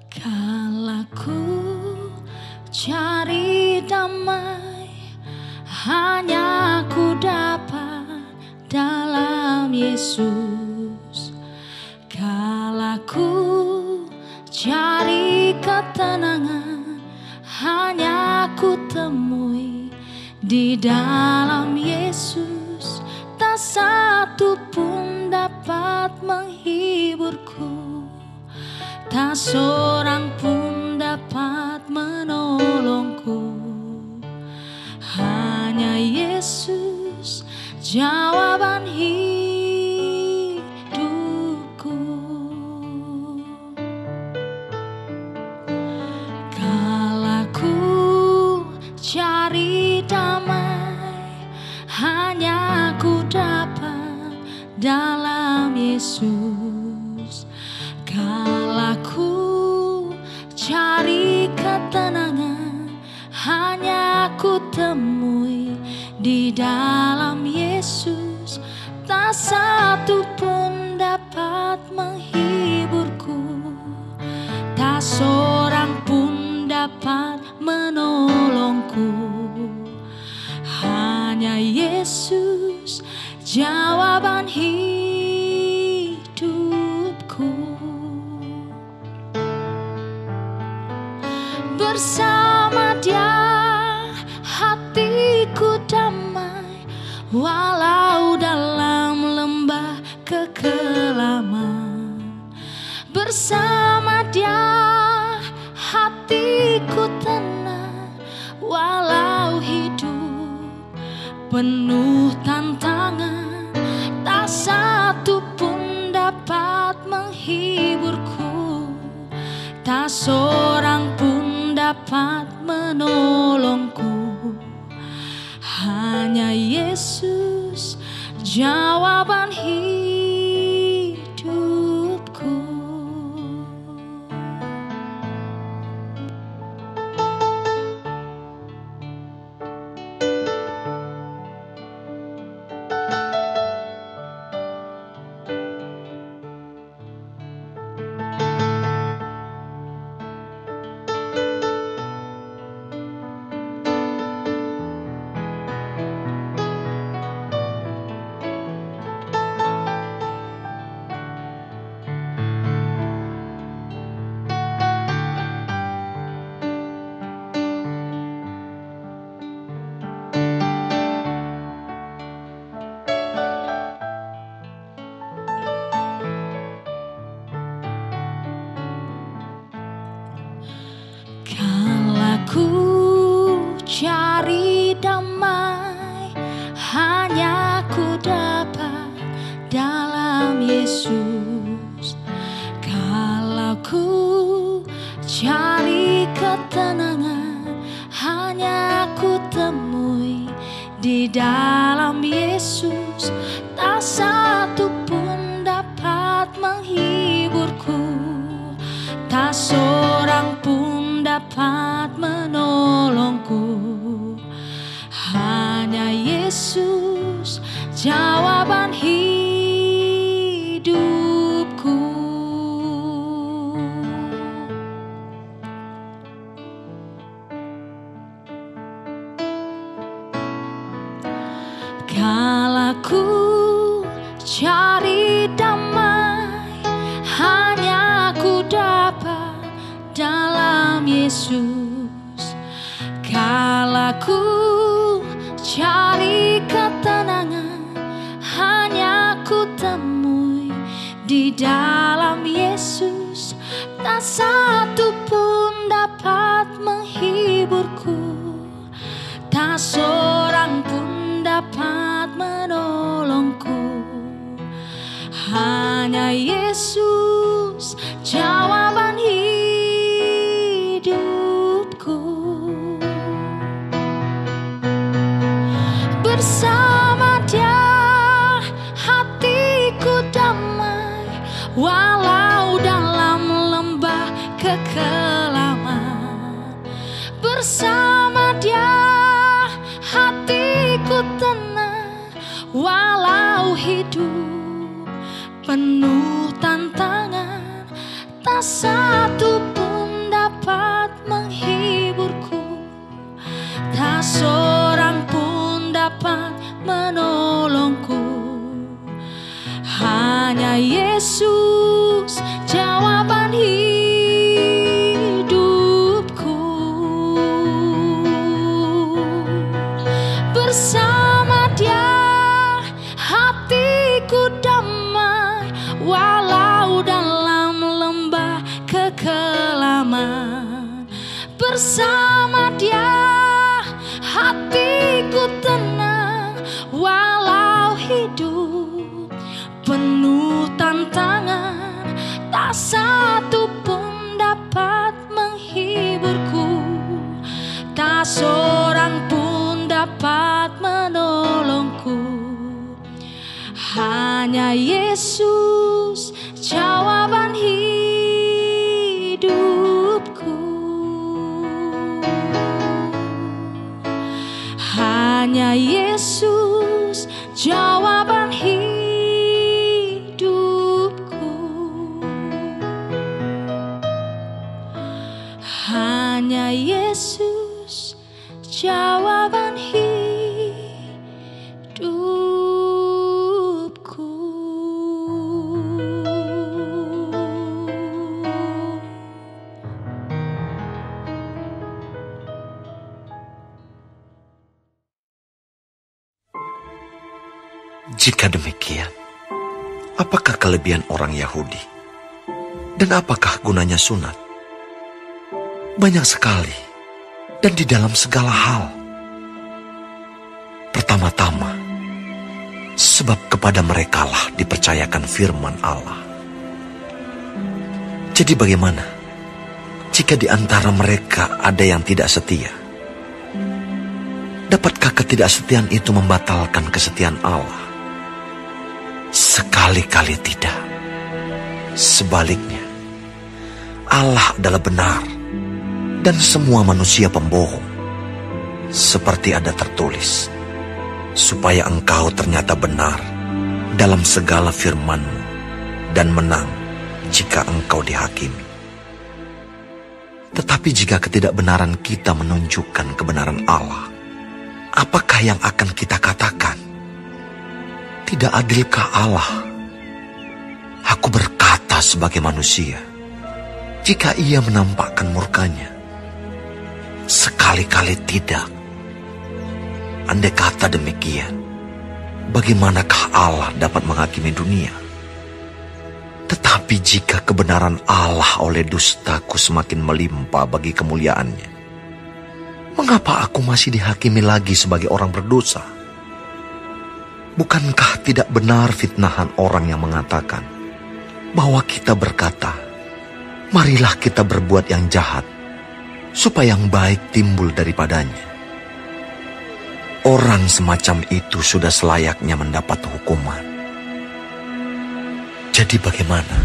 Kala ku cari damai, hanya ku dapat dalam Yesus. Kala ku cari ketenangan, hanya ku temui di dalam Yesus. Tak satu pun dapat menghiburku, tak seorang pun dapat menolongku. Hanya Yesus jawaban hidupku. Kala ku cari damai, hanya ku dapat dalam Yesus. Kala ku cari ketenangan, hanya ku temui di dalam Yesus. Tak satu pun dapat menghiburku, tak seorang pun dapat menolongku. Hanya Yesus jawaban hidupku. Bersama Dia hatiku damai, walau dalam lembah kekelaman. Bersama Dia hatiku tenang, walau hidup penuh tantangan. Tak satu pun dapat menghiburku, tak seorang pun dapat menolongku. Hanya Yesus jawaban hidupku. Ku cari damai, hanya ku dapat dalam Yesus. Kalau ku cari ketenangan, hanya ku temui di dalam Yesus. Tak satu pun dapat menghiburku, tak seorang pun dapat menolongku. Hanya Yesus jawaban hidupku. Kala ku cari damai, hanya ku dapat dalam Yesus. Kala ku cari ketenangan, hanya ku temui di dalam Yesus. Tak satu pun dapat menghiburku, tak seorang pun dapat menolongku. Hanya Yesus jawaban hidupku. Bersama Dia hatiku damai, walau dalam lembah kekelaman. Bersama Dia hatiku tenang, walau hidup penuh tantangan. Tak satu pun dapat menolongku. Hanya Yesus jawaban hidupku. Bersama Dia hatiku damai, walau dalam lembah kekelaman. Bersama Dia hatiku tenang, walau hidup penuh tantangan. Tak satu pun dapat menghiburku, tak seorang pun dapat menolongku. Hanya Yesus jawaban hidupku. Hanya Yesus jawaban hidupku. Hanya Yesus jawaban hidupku. Jika demikian, apakah kelebihan orang Yahudi? Dan apakah gunanya sunat? Banyak sekali, dan di dalam segala hal. Pertama-tama, sebab kepada merekalah dipercayakan firman Allah. Jadi bagaimana jika di antara mereka ada yang tidak setia? Dapatkah ketidaksetiaan itu membatalkan kesetiaan Allah? Sekali-kali tidak. Sebaliknya, Allah adalah benar dan semua manusia pembohong. Seperti ada tertulis, supaya engkau ternyata benar dalam segala firman-Mu dan menang jika engkau dihakimi. Tetapi jika ketidakbenaran kita menunjukkan kebenaran Allah, apakah yang akan kita katakan? Tidak adilkah Allah? Aku berkata sebagai manusia, jika Ia menampakkan murkanya. Sekali-kali tidak. Andai kata demikian, bagaimanakah Allah dapat menghakimi dunia? Tetapi jika kebenaran Allah oleh dustaku semakin melimpah bagi kemuliaannya, mengapa aku masih dihakimi lagi sebagai orang berdosa? Bukankah tidak benar fitnahan orang yang mengatakan bahwa kita berkata, marilah kita berbuat yang jahat, supaya yang baik timbul daripadanya? Orang semacam itu sudah selayaknya mendapat hukuman. Jadi bagaimana?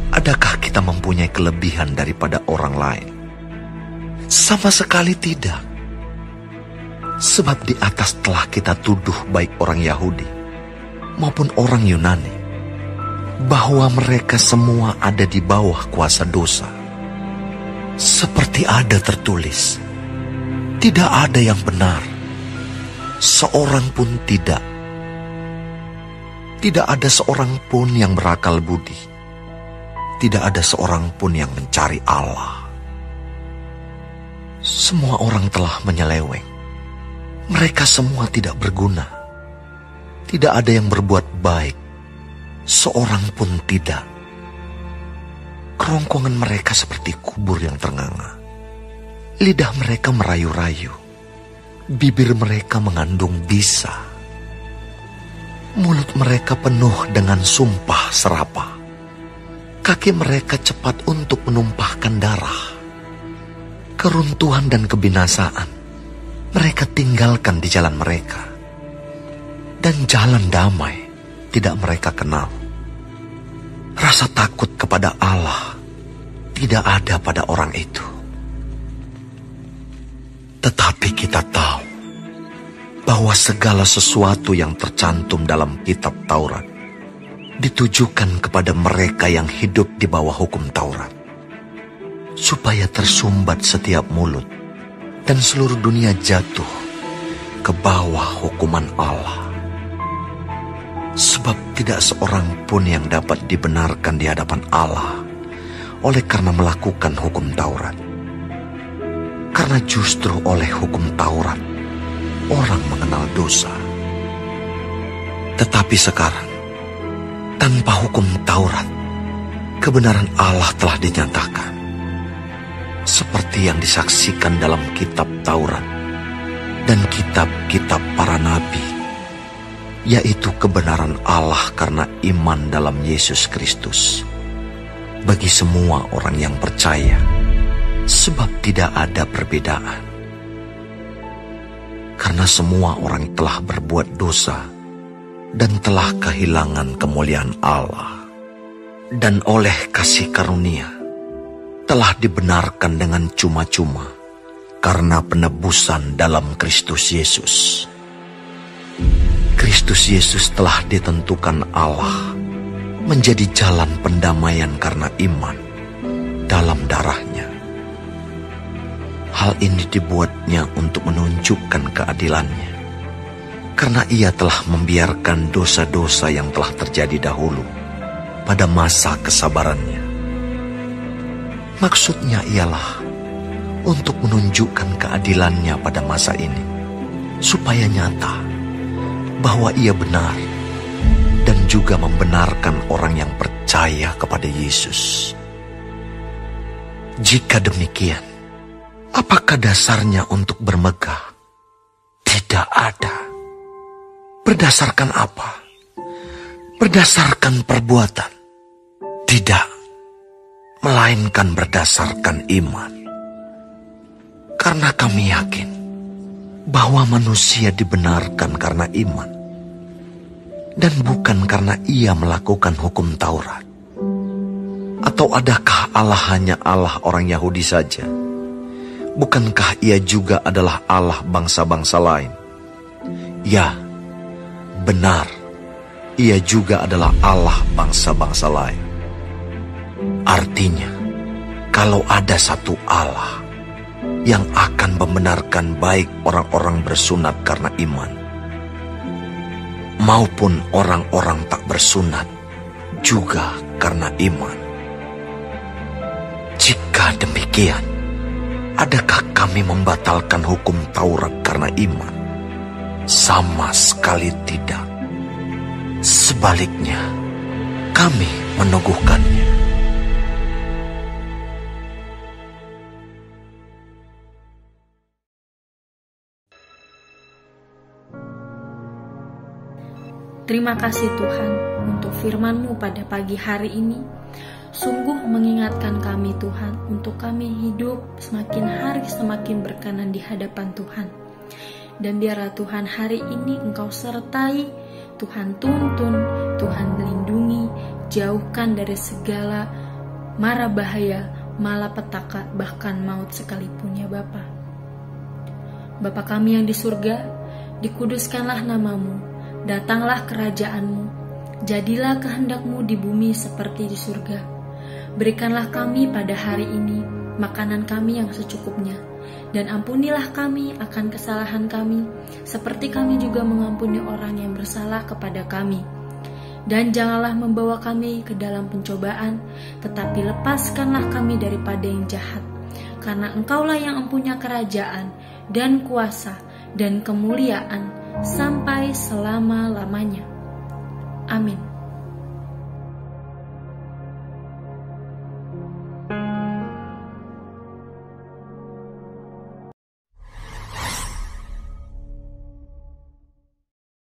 Adakah kita mempunyai kelebihan daripada orang lain? Sama sekali tidak. Sebab di atas telah kita tuduh baik orang Yahudi maupun orang Yunani, bahwa mereka semua ada di bawah kuasa dosa. Seperti ada tertulis, tidak ada yang benar, seorang pun tidak. Tidak ada seorang pun yang berakal budi. Tidak ada seorang pun yang mencari Allah. Semua orang telah menyeleweng. Mereka semua tidak berguna. Tidak ada yang berbuat baik, seorang pun tidak. Kerongkongan mereka seperti kubur yang ternganga. Lidah mereka merayu-rayu. Bibir mereka mengandung bisa. Mulut mereka penuh dengan sumpah serapah. Kaki mereka cepat untuk menumpahkan darah. Keruntuhan dan kebinasaan mereka tinggalkan di jalan mereka, dan jalan damai tidak mereka kenal. Rasa takut kepada Allah tidak ada pada orang itu. Tetapi kita tahu bahwa segala sesuatu yang tercantum dalam kitab Taurat ditujukan kepada mereka yang hidup di bawah hukum Taurat, supaya tersumbat setiap mulut dan seluruh dunia jatuh ke bawah hukuman Allah. Sebab tidak seorang pun yang dapat dibenarkan di hadapan Allah oleh karena melakukan hukum Taurat. Karena justru oleh hukum Taurat, orang mengenal dosa. Tetapi sekarang, tanpa hukum Taurat, kebenaran Allah telah dinyatakan. Seperti yang disaksikan dalam kitab Taurat dan kitab-kitab para nabi, yaitu kebenaran Allah karena iman dalam Yesus Kristus bagi semua orang yang percaya, sebab tidak ada perbedaan. Karena semua orang telah berbuat dosa dan telah kehilangan kemuliaan Allah, dan oleh kasih karunia telah dibenarkan dengan cuma-cuma karena penebusan dalam Kristus Yesus. Kristus Yesus telah ditentukan Allah menjadi jalan pendamaian karena iman dalam darahnya. Hal ini dibuatnya untuk menunjukkan keadilannya, karena ia telah membiarkan dosa-dosa yang telah terjadi dahulu pada masa kesabarannya. Maksudnya ialah untuk menunjukkan keadilannya pada masa ini, supaya nyata bahwa ia benar dan juga membenarkan orang yang percaya kepada Yesus. Jika demikian, apakah dasarnya untuk bermegah? Tidak ada. Berdasarkan apa? Berdasarkan perbuatan? Tidak, melainkan berdasarkan iman. Karena kami yakin bahwa manusia dibenarkan karena iman, dan bukan karena ia melakukan hukum Taurat. Atau adakah Allah hanya Allah orang Yahudi saja? Bukankah ia juga adalah Allah bangsa-bangsa lain? Ya, benar, ia juga adalah Allah bangsa-bangsa lain. Artinya, kalau ada satu Allah yang akan membenarkan baik orang-orang bersunat karena iman, maupun orang-orang tak bersunat juga karena iman. Jika demikian, adakah kami membatalkan hukum Taurat karena iman? Sama sekali tidak. Sebaliknya, kami meneguhkannya. Terima kasih Tuhan untuk firman-Mu pada pagi hari ini. Sungguh mengingatkan kami Tuhan untuk kami hidup semakin hari semakin berkenan di hadapan Tuhan. Dan biarlah Tuhan hari ini Engkau sertai, Tuhan tuntun, Tuhan melindungi, jauhkan dari segala mara bahaya, malapetaka, bahkan maut sekalipun ya Bapa. Bapa kami yang di surga, dikuduskanlah nama-Mu. Datanglah kerajaan-Mu, jadilah kehendak-Mu di bumi seperti di surga. Berikanlah kami pada hari ini makanan kami yang secukupnya, dan ampunilah kami akan kesalahan kami, seperti kami juga mengampuni orang yang bersalah kepada kami. Dan janganlah membawa kami ke dalam pencobaan, tetapi lepaskanlah kami daripada yang jahat. Karena Engkaulah yang mempunyai kerajaan, dan kuasa, dan kemuliaan, sampai selama-lamanya. Amin.